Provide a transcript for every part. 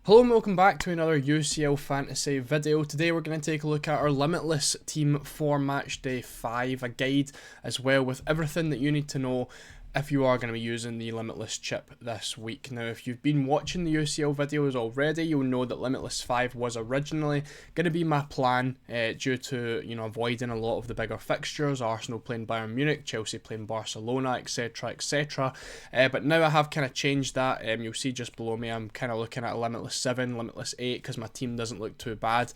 Hello and welcome back to another UCL fantasy video. Today we're going to take a look at our Limitless team for match day 5, a guide as well with everything that you need to know if you are going to be using the Limitless chip this week. Now, if you've been watching the UCL videos already, you'll know that Limitless 5 was originally going to be my plan due to, avoiding a lot of the bigger fixtures, Arsenal playing Bayern Munich, Chelsea playing Barcelona, etc, etc. But now I have kind of changed that. You'll see just below me, I'm kind of looking at a Limitless 7, Limitless 8, because my team doesn't look too bad.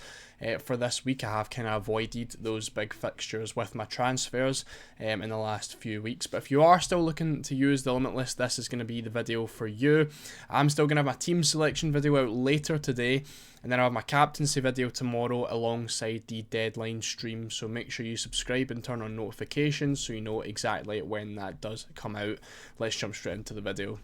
For this week, I have kind of avoided those big fixtures with my transfers in the last few weeks. But if you are still looking to use the Limitless, this is going to be the video for you. I'm still going to have my team selection video out later today, and then I'll have my captaincy video tomorrow alongside the deadline stream. So make sure you subscribe and turn on notifications so you know exactly when that does come out. Let's jump straight into the video.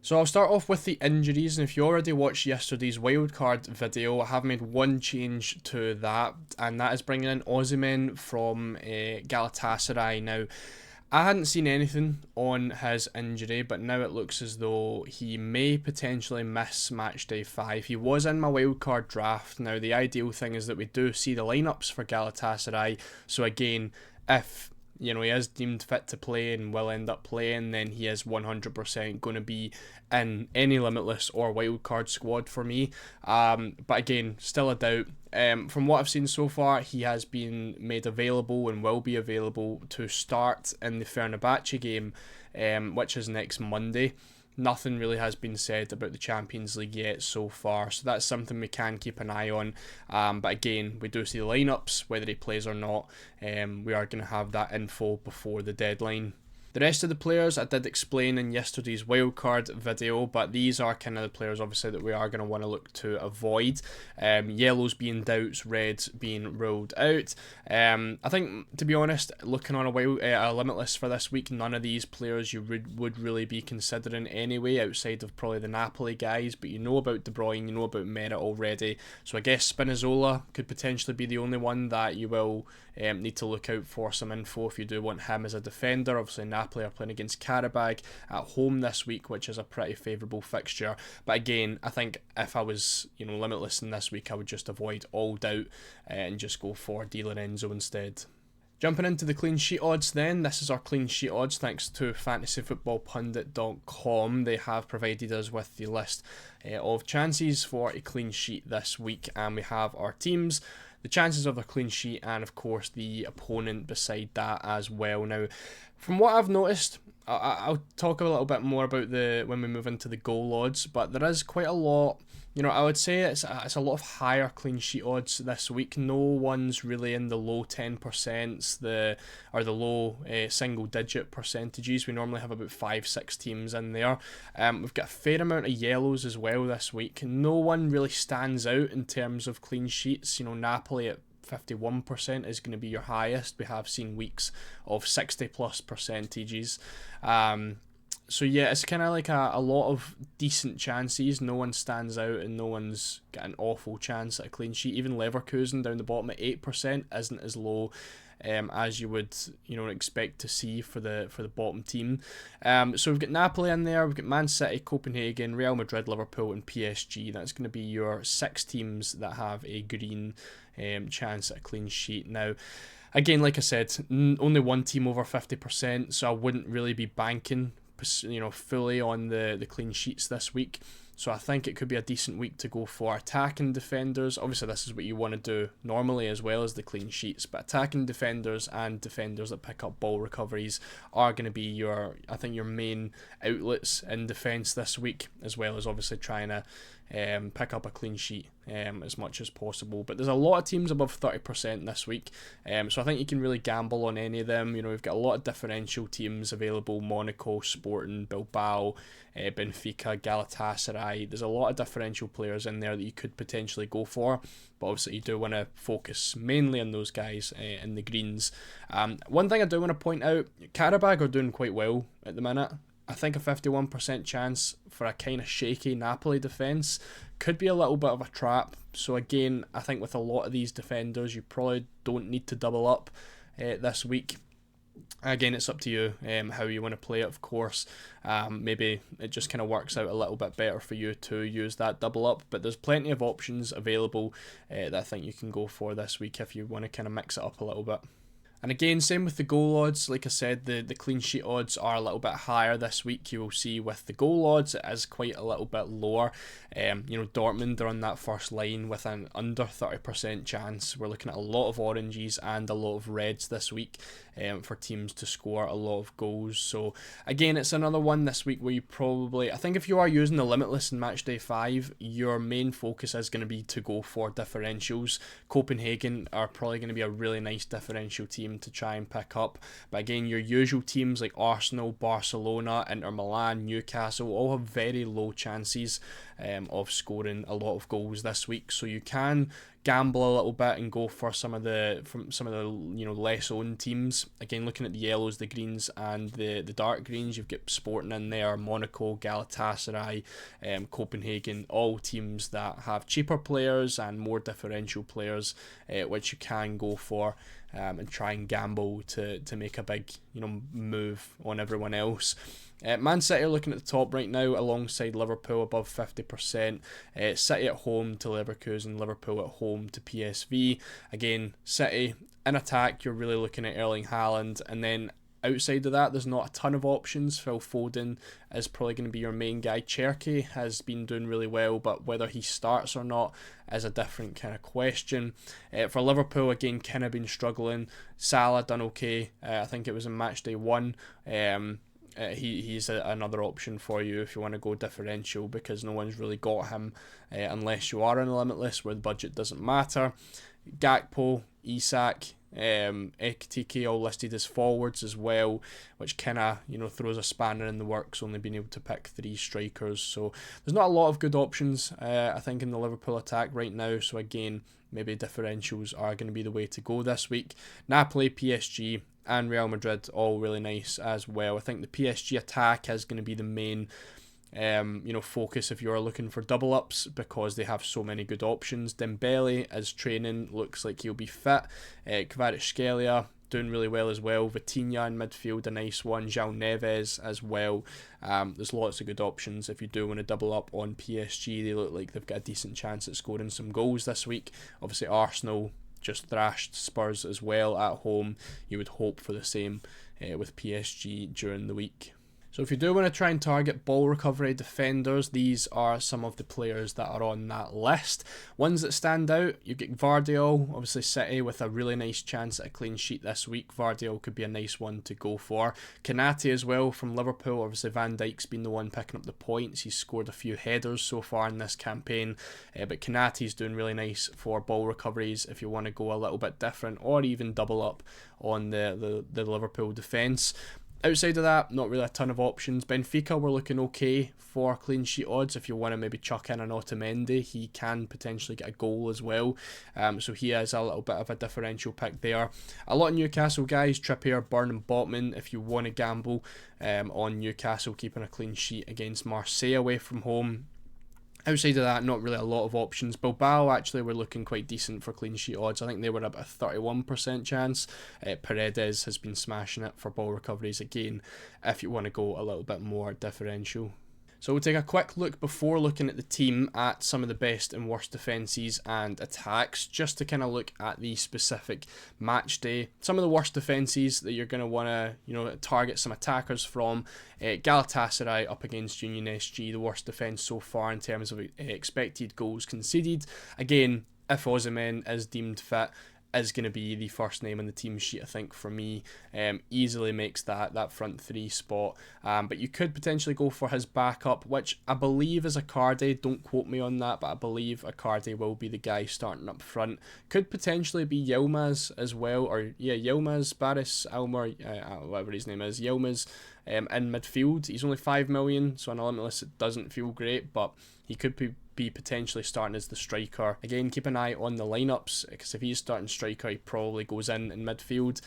So I'll start off with the injuries, and if you already watched yesterday's wildcard video, I have made one change to that, and that is bringing in Osimhen from Galatasaray. Now, I hadn't seen anything on his injury, but now it looks as though he may potentially miss match day 5. He was in my wildcard draft. Now, the ideal thing is that we do see the lineups for Galatasaray, so again, if he is deemed fit to play and will end up playing, then he is 100% going to be in any Limitless or wildcard squad for me. But again, still a doubt. From what I've seen so far, he has been made available and will be available to start in the Fenerbahce game, which is next Monday. Nothing really has been said about the Champions League yet so far, so that's something we can keep an eye on. But again, we do see the lineups, whether he plays or not. We are going to have that info before the deadline. The rest of the players I did explain in yesterday's wildcard video, but these are kind of the players obviously that we are going to want to look to avoid. Yellows being doubts, reds being ruled out. I think, to be honest, looking on a Limitless for this week, none of these players you would really be considering anyway, outside of probably the Napoli guys, but you know about De Bruyne, you know about Meret already, so I guess Spinazzola could potentially be the only one that you will need to look out for some info if you do want him as a defender. Obviously Napoli are playing against Karabag at home this week, which is a pretty favourable fixture, but again, I think if I was Limitless in this week, I would just avoid all doubt and just go for Di Lorenzo instead. Jumping into the clean sheet odds then, this is our clean sheet odds thanks to fantasyfootballpundit.com. They have provided us with the list of chances for a clean sheet this week, and we have our teams, the chances of a clean sheet, and of course the opponent beside that as well. Now, from what I've noticed, I'll talk a little bit more about when we move into the goal odds, but there is quite a lot. I would say it's a lot of higher clean sheet odds this week. No one's really in the low 10%, the low single digit percentages. We normally have about 5-6 teams in there. We've got a fair amount of yellows as well this week. No one really stands out in terms of clean sheets. Napoli at 51% is going to be your highest. We have seen weeks of 60+ percentages. So yeah, it's kind of like a lot of decent chances. No one stands out and no one's got an awful chance at a clean sheet. Even Leverkusen down the bottom at 8% isn't as low as you would expect to see for the bottom team. So we've got Napoli in there, we've got Man City, Copenhagen, Real Madrid, Liverpool and PSG. That's going to be your 6 teams that have a green chance at a clean sheet. Now, again, like I said, only one team over 50%, so I wouldn't really be banking fully on the clean sheets this week. So I think it could be a decent week to go for attacking defenders. Obviously, this is what you want to do normally as well as the clean sheets, but attacking defenders and defenders that pick up ball recoveries are going to be your main outlets in defence this week, as well as obviously trying to pick up a clean sheet as much as possible. But there's a lot of teams above 30% this week, so I think you can really gamble on any of them. We've got a lot of differential teams available: Monaco, Sporting, Bilbao, Benfica, Galatasaray. There's a lot of differential players in there that you could potentially go for, but obviously you do want to focus mainly on those guys in the greens. One thing I do want to point out, Karabag are doing quite well at the minute. I think a 51% chance for a kind of shaky Napoli defence could be a little bit of a trap. So again, I think with a lot of these defenders, you probably don't need to double up this week. Again, it's up to you how you want to play it, of course. Maybe it just kind of works out a little bit better for you to use that double up, but there's plenty of options available that I think you can go for this week if you want to kind of mix it up a little bit. And again, same with the goal odds. Like I said, the clean sheet odds are a little bit higher this week. You will see with the goal odds, it is quite a little bit lower. Dortmund are on that first line with an under 30% chance. We're looking at a lot of oranges and a lot of reds this week for teams to score a lot of goals. So again, it's another one this week where you probably, I think if you are using the Limitless in Matchday 5, your main focus is going to be to go for differentials. Copenhagen are probably going to be a really nice differential team to try and pick up. But again, your usual teams like Arsenal, Barcelona, Inter Milan, Newcastle all have very low chances of scoring a lot of goals this week. So you can gamble a little bit and go for some of the less owned teams. Again, looking at the yellows, the greens, and the dark greens, you've got Sporting in there, Monaco, Galatasaray, Copenhagen, all teams that have cheaper players and more differential players, which you can go for. And try and gamble to make a big move on everyone else. Man City are looking at the top right now alongside Liverpool above 50%. City at home to Leverkusen, Liverpool at home to PSV. Again, City in attack, you're really looking at Erling Haaland, and then outside of that, there's not a ton of options. Phil Foden is probably going to be your main guy. Cherki has been doing really well, but whether he starts or not is a different kind of question. For Liverpool, again, kind of been struggling. Salah done okay. I think it was in Matchday 1. He's another option for you if you want to go differential, because no one's really got him unless you are in a Limitless where the budget doesn't matter. Gakpo, Isak, Ekitike all listed as forwards as well, which kind of throws a spanner in the works, only being able to pick 3 strikers. So there's not a lot of good options I think in the Liverpool attack right now. So again, maybe differentials are going to be the way to go this week. Napoli, PSG and Real Madrid all really nice as well. I think the PSG attack is going to be the main focus if you're looking for double ups, because they have so many good options. Dembele is training, looks like he'll be fit. Kvaratskhelia doing really well as well. Vitinha in midfield, a nice one. João Neves as well. There's lots of good options if you do want to double up on PSG. They look like they've got a decent chance at scoring some goals this week. Obviously Arsenal just thrashed Spurs as well at home. You would hope for the same with PSG during the week. So if you do want to try and target ball recovery defenders, these are some of the players that are on that list. Ones that stand out, you get Vardiol, obviously City with a really nice chance at a clean sheet this week. Vardiol could be a nice one to go for. Konate as well from Liverpool, obviously Van Dijk's been the one picking up the points. He's scored a few headers so far in this campaign, but Konate's doing really nice for ball recoveries if you want to go a little bit different or even double up on the Liverpool defence. Outside of that, not really a ton of options. Benfica were looking okay for clean sheet odds. If you want to maybe chuck in an Otamendi, he can potentially get a goal as well. So he is a little bit of a differential pick there. A lot of Newcastle guys, Trippier, Burn and Botman, if you want to gamble on Newcastle keeping a clean sheet against Marseille away from home. Outside of that, not really a lot of options. Bilbao actually were looking quite decent for clean sheet odds. I think they were about a 31% chance. Paredes has been smashing it for ball recoveries again, if you want to go a little bit more differential. So we'll take a quick look before looking at the team at some of the best and worst defences and attacks, just to kind of look at the specific match day. Some of the worst defences that you're going to want to target some attackers from. Galatasaray up against Union SG, the worst defence so far in terms of expected goals conceded. Again, if Osimhen is deemed fit, is going to be the first name on the team sheet, I think, for me. Easily makes that front 3 spot. But you could potentially go for his backup, which I believe is Icardi. Don't quote me on that, but I believe Icardi will be the guy starting up front. Could potentially be Yilmaz as well, or Yilmaz, Baris, Almer, whatever his name is, Yilmaz in midfield. He's only 5 million, so on a Limitless it doesn't feel great, but he could be potentially starting as the striker. Again, keep an eye on the lineups, because if he's starting striker, he probably goes in midfield.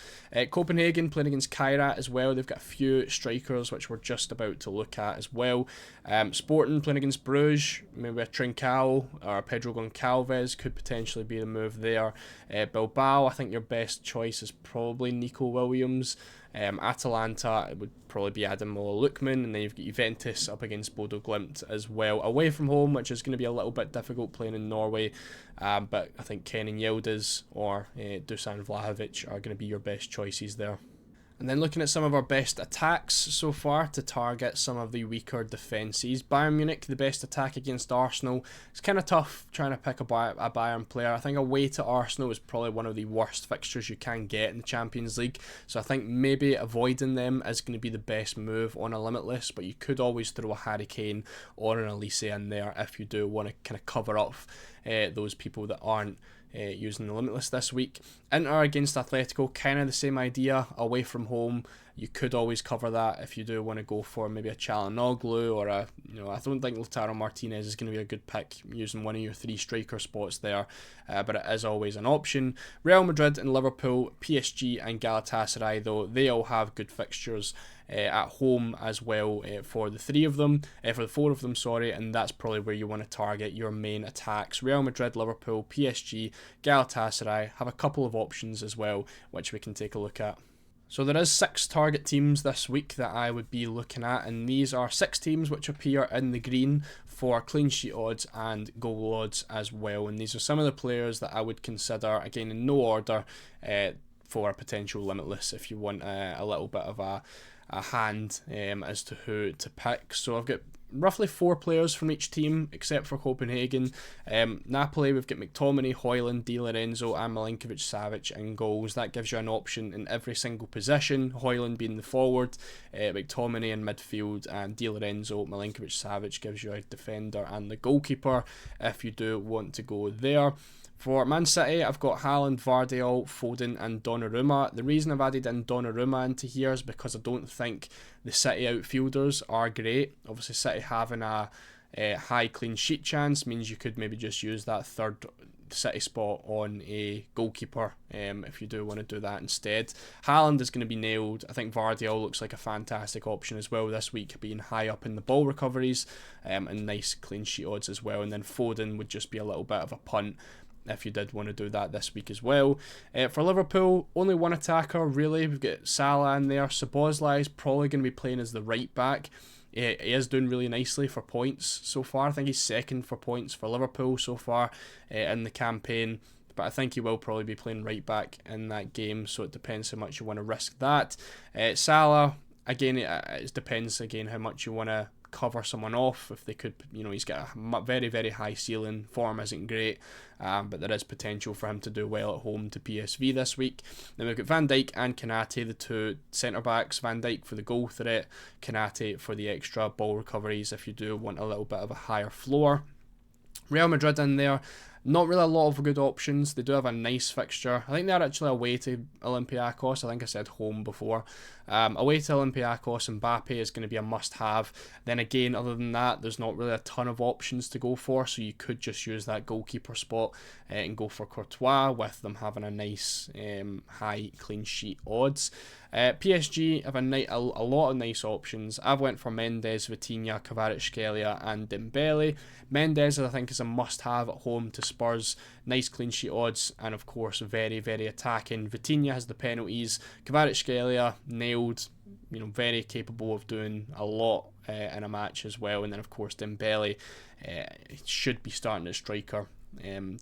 Copenhagen playing against Kairat as well. They've got a few strikers which we're just about to look at as well. Sporting playing against Bruges, maybe a Trincao or Pedro Goncalves could potentially be the move there. Bilbao, I think your best choice is probably Nico Williams. Atalanta, it would probably be Adam Lukman, and then you've got Juventus up against Bodo Glimt as well, away from home, which is going to be a little bit difficult playing in Norway, but I think Kenan Yildiz or Dusan Vlahovic are going to be your best choices there. And then looking at some of our best attacks so far to target some of the weaker defences. Bayern Munich, the best attack against Arsenal. It's kind of tough trying to pick a Bayern player. I think away to Arsenal is probably one of the worst fixtures you can get in the Champions League. So I think maybe avoiding them is going to be the best move on a Limitless. But you could always throw a Harry Kane or an Elise in there if you do want to kind of cover up those people that aren't using the Limitless this week. Inter against Atletico, kind of the same idea, away from home. You could always cover that if you do want to go for maybe a Çalhanoğlu or I don't think Lautaro Martinez is going to be a good pick using one of your 3 striker spots there, but it is always an option. Real Madrid and Liverpool, PSG and Galatasaray though, they all have good fixtures at home as well for the 4 of them, and that's probably where you want to target your main attacks. Real Madrid, Liverpool, PSG, Galatasaray have a couple of options as well, which we can take a look at. So there is 6 target teams this week that I would be looking at, and these are 6 teams which appear in the green for clean sheet odds and goal odds as well. And these are some of the players that I would consider, again in no order, for a potential Limitless if you want a little bit of a hand as to who to pick. So I've got roughly 4 players from each team except for Copenhagen. Napoli, we've got McTominay, Højlund, Di Lorenzo and Milinkovic-Savic in goals. That gives you an option in every single position, Højlund being the forward, McTominay in midfield, and Di Lorenzo, Milinkovic-Savic gives you a defender and the goalkeeper if you do want to go there. For Man City, I've got Haaland, Vardiol, Foden and Donnarumma. The reason I've added in Donnarumma into here is because I don't think the City outfielders are great. Obviously, City having a high clean sheet chance means you could maybe just use that third City spot on a goalkeeper if you do want to do that instead. Haaland is going to be nailed. I think Vardiol looks like a fantastic option as well this week, being high up in the ball recoveries and nice clean sheet odds as well. And then Foden would just be a little bit of a punt if you did want to do that this week as well. For Liverpool, only one attacker really. We've got Salah in there. Szoboszlai is probably going to be playing as the right back. He is doing really nicely for points so far. I think he's second for points for Liverpool so far in the campaign, but I think he will probably be playing right back in that game, so it depends how much you want to risk that. Salah, again, it depends again how much you want to cover someone off. If they could, he's got a very, very high ceiling. Form isn't great, but there is potential for him to do well at home to PSV this week. Then we've got Van Dijk and Konate, the 2 centre backs. Van Dijk for the goal threat, Konate for the extra ball recoveries if you do want a little bit of a higher floor. Real Madrid in there. Not really a lot of good options. They do have a nice fixture. I think they're actually away to Olympiacos. I think I said home before. Away to Olympiacos, Mbappe is going to be a must-have. Then again, other than that, there's not really a ton of options to go for, so you could just use that goalkeeper spot and go for Courtois, with them having a nice high clean sheet odds. PSG have a lot of nice options. I've went for Mendes, Vitinha, Kvaratskhelia and Dembele. Mendes, I think, is a must-have at home to Spurs. Nice clean sheet odds, and of course very, very attacking. Vitinha has the penalties. Kvaratskhelia nailed, very capable of doing a lot in a match as well. And then of course Dembele should be starting as striker,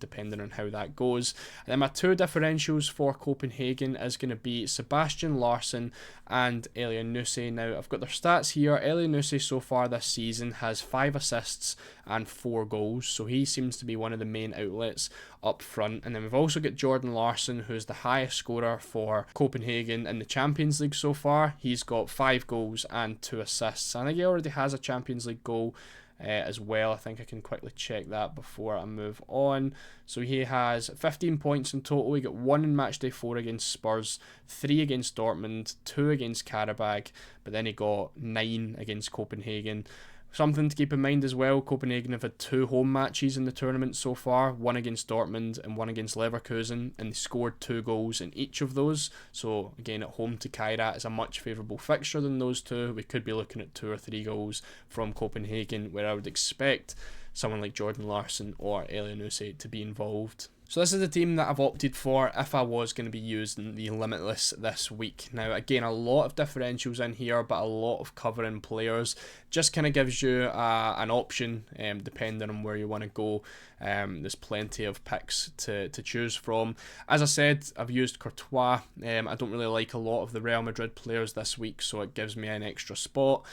depending on how that goes. And then my 2 differentials for Copenhagen is going to be Sebastian Larsson and Elyounoussi. Now I've got their stats here. Elyounoussi so far this season has 5 assists and 4 goals, so he seems to be one of the main outlets up front. And then we've also got Jordan Larsson, who's the highest scorer for Copenhagen in the Champions League so far. He's got 5 goals and 2 assists. I think he already has a Champions League goal as well. I think I can quickly check that before I move on. So he has 15 points in total. He got 1 in matchday 4 against Spurs, 3 against Dortmund, 2 against Karabag, but then he got 9 against Copenhagen. Something to keep in mind as well, Copenhagen have had 2 home matches in the tournament so far, 1 against Dortmund and 1 against Leverkusen, and they scored 2 goals in each of those. So again, at home to Kairat is a much favourable fixture than those 2. We could be looking at 2 or 3 goals from Copenhagen, where I would expect someone like Jordan Larsson or Elyounoussi to be involved. So this is the team that I've opted for if I was going to be using the Limitless this week. Now again, a lot of differentials in here, but a lot of covering players. Just kind of gives you an option depending on where you want to go. There's plenty of picks to choose from. As I said, I've used Courtois. I don't really like a lot of the Real Madrid players this week, so it gives me an extra spot.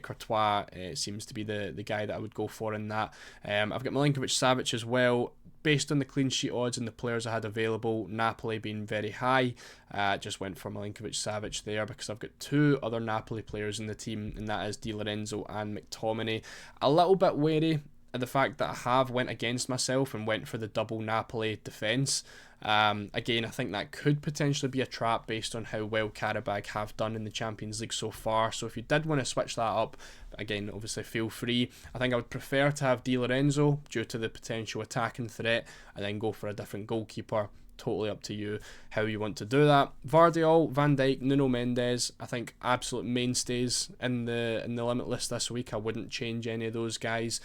Courtois seems to be the guy that I would go for in that. I've got Milinkovic-Savic as well. Based on the clean sheet odds and the players I had available, Napoli being very high, just went for Milinkovic-Savic there because I've got two other Napoli players in the team, and that is Di Lorenzo and McTominay. A little bit wary of the fact that I have went against myself and went for the double Napoli defence. Again, I think that could potentially be a trap based on how well Karabag have done in the Champions League so far. So if you did want to switch that up, again, obviously feel free. I think I would prefer to have Di Lorenzo due to the potential attacking threat, and then go for a different goalkeeper. Totally up to you how you want to do that. Vardiol, Van Dijk, Nuno Mendes, I think absolute mainstays in the Limitless this week. I wouldn't change any of those guys.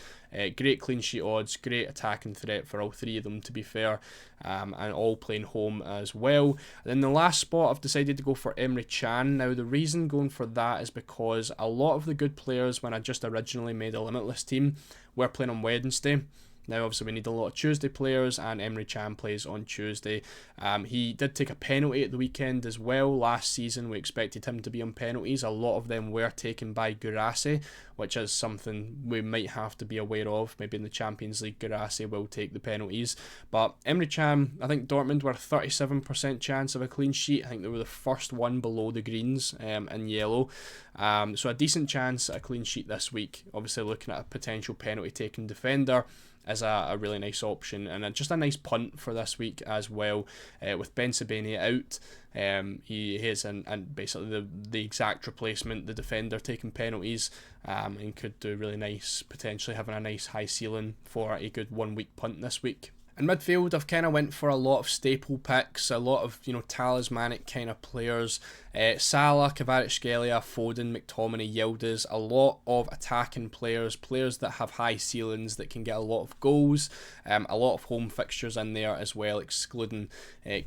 Great clean sheet odds, great attacking threat for all three of them, to be fair, and all playing home as well. And then the last spot, I've decided to go for Emre Can. Now the reason going for that is because a lot of the good players when I just originally made a Limitless team were playing on Wednesday. Now, obviously, we need a lot of Tuesday players, and Emre Can plays on Tuesday. He did take a penalty at the weekend as well. Last season, we expected him to be on penalties. A lot of them were taken by Guirassy, which is something we might have to be aware of. Maybe in the Champions League, Guirassy will take the penalties. But Emre Can, I think Dortmund were a 37% chance of a clean sheet. I think they were the first one below the Greens in yellow. So a decent chance at a clean sheet this week. Obviously, looking at a potential penalty-taking defender is a really nice option, and just a nice punt for this week as well. With Ben Sebaini out, he is and basically the exact replacement, the defender taking penalties, and could do really nice, potentially having a nice high ceiling for a good 1 week punt this week. In midfield, I've kind of went for a lot of staple picks, a lot of, talismanic kind of players. Salah, Kvaratskhelia, Foden, McTominay, Yildiz, a lot of attacking players that have high ceilings, that can get a lot of goals, a lot of home fixtures in there as well, excluding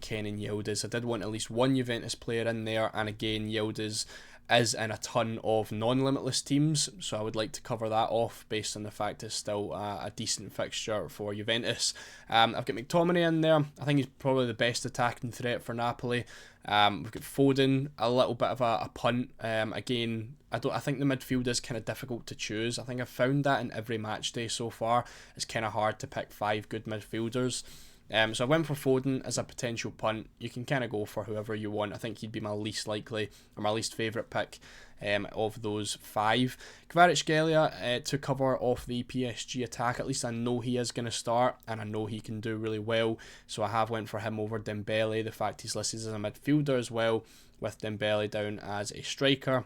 Ken and Yildiz. I did want at least one Juventus player in there, and again, Yildiz is in a ton of non-limitless teams, so I would like to cover that off based on the fact it's still a decent fixture for Juventus. I've got McTominay in there. I think he's probably the best attacking threat for Napoli. We've got Foden, a little bit of a punt. Again, I think the midfield is kind of difficult to choose. I think I've found that in every match day so far. It's kind of hard to pick 5 good midfielders. So I went for Foden as a potential punt. You can kind of go for whoever you want. I think he'd be my least likely, or my least favourite pick of those 5. Kvaratskhelia to cover off the PSG attack. At least I know he is going to start, and I know he can do really well. So I have went for him over Dembele. The fact he's listed as a midfielder as well, with Dembele down as a striker.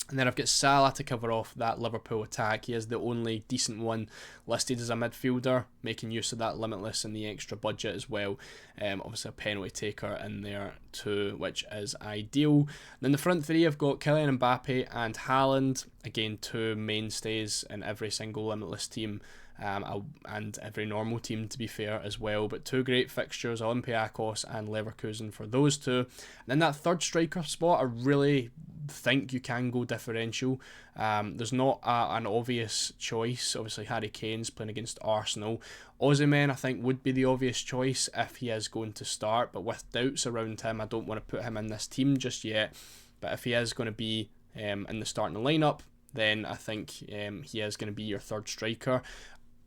And then I've got Salah to cover off that Liverpool attack. He is the only decent one listed as a midfielder, making use of that Limitless and the extra budget as well. Obviously a penalty taker in there too, which is ideal. And then the front three, I've got Kylian Mbappe and Haaland. Again, 2 mainstays in every single Limitless team. And every normal team, to be fair, as well. But 2 great fixtures, Olympiacos and Leverkusen for those 2. And then that third striker spot, I really think you can go differential. There's not an obvious choice. Obviously, Harry Kane's playing against Arsenal. Osimhen, I think, would be the obvious choice if he is going to start. But with doubts around him, I don't want to put him in this team just yet. But if he is going to be in the starting lineup, then I think he is going to be your third striker.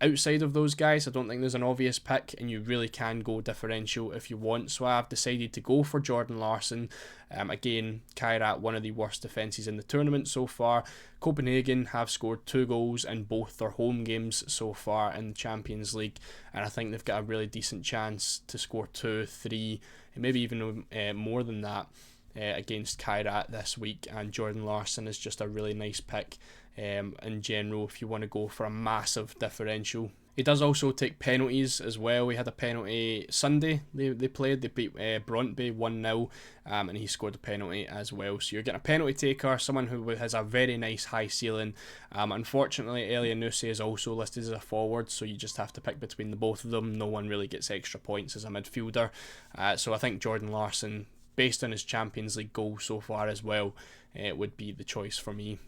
Outside of those guys, I don't think there's an obvious pick, and you really can go differential if you want. So I've decided to go for Jordan Larsson. Again, Kairat, one of the worst defences in the tournament so far. Copenhagen have scored 2 goals in both their home games so far in the Champions League, and I think they've got a really decent chance to score 2, 3, maybe even more than that against Kairat this week. And Jordan Larsson is just a really nice pick in general if you want to go for a massive differential. He does also take penalties as well. We had a penalty Sunday they played. They beat Brøndby 1-0, and he scored a penalty as well. So you're getting a penalty taker, someone who has a very nice high ceiling. Unfortunately, Elyounoussi is also listed as a forward, so you just have to pick between the both of them. No one really gets extra points as a midfielder. So I think Jordan Larsson, based on his Champions League goal so far as well, would be the choice for me.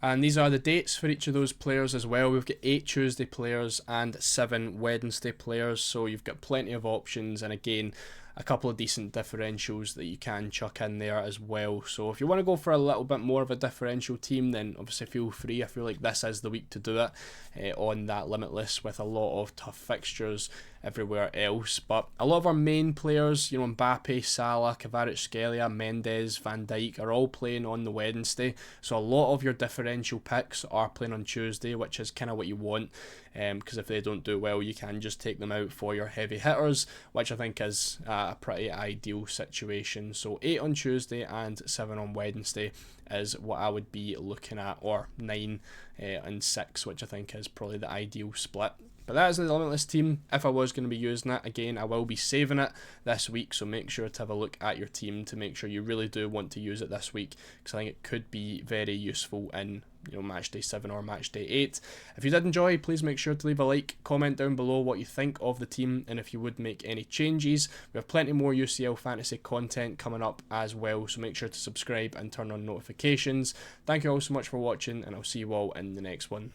And these are the dates for each of those players as well. We've got 8 Tuesday players and 7 Wednesday players, so you've got plenty of options, and again, a couple of decent differentials that you can chuck in there as well. So if you want to go for a little bit more of a differential team, then obviously feel free. I feel like this is the week to do it on that Limitless, with a lot of tough fixtures everywhere else. But a lot of our main players, you know, Mbappe, Salah, Kvaratskhelia, Mendes, Van Dijk, are all playing on the Wednesday. So a lot of your differential picks are playing on Tuesday, which is kind of what you want, because if they don't do well, you can just take them out for your heavy hitters, which I think is a pretty ideal situation. So 8 on Tuesday and 7 on Wednesday is what I would be looking at, or 9 and 6, which I think is probably the ideal split. But that is the Limitless team. If I was going to be using it, again, I will be saving it this week, so make sure to have a look at your team to make sure you really do want to use it this week, because I think it could be very useful in, you know, match day 7 or match day 8. If you did enjoy, please make sure to leave a like, comment down below what you think of the team, and if you would make any changes. We have plenty more UCL fantasy content coming up as well, so make sure to subscribe and turn on notifications. Thank you all so much for watching, and I'll see you all in the next one.